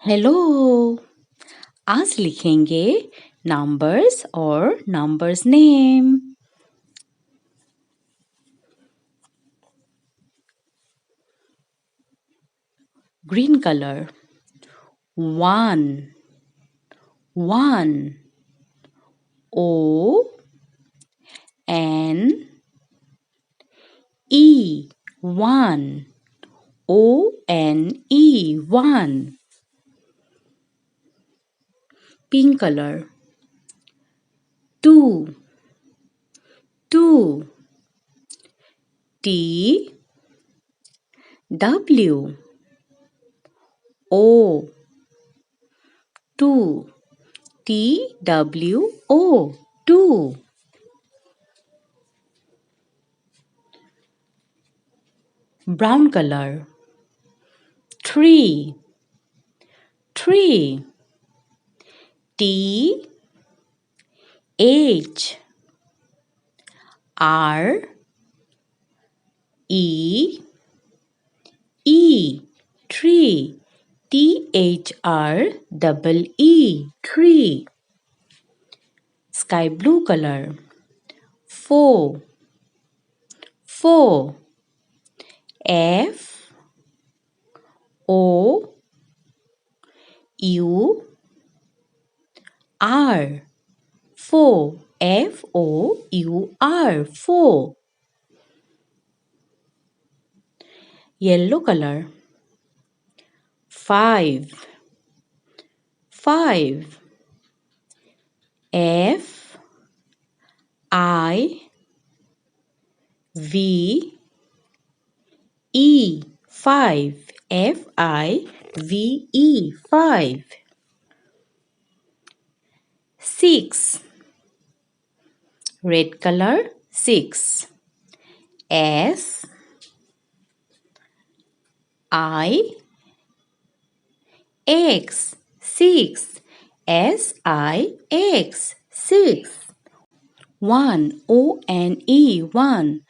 Hello. आज लिखेंगे numbers और numbers name. Green colour 1 1 O N E 1 O N E 1 Pink color 2 2 T W O 2 T W O 2 Brown color 3 3 T H R E E 3 THR double E 3 Sky blue color 4 4 F O U R 4 F O U R 4 Yellow color 5 5 F I V E 5 F I V E 5 6 Red color 6 S I X 6 S I X 6 1 O N E 1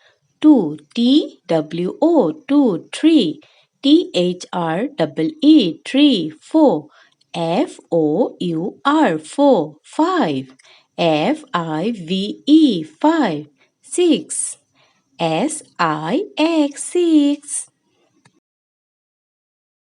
2 T W O 2 3 T H R double E 3 4 F O U R 4 5 F I V E 5 6 S I X 6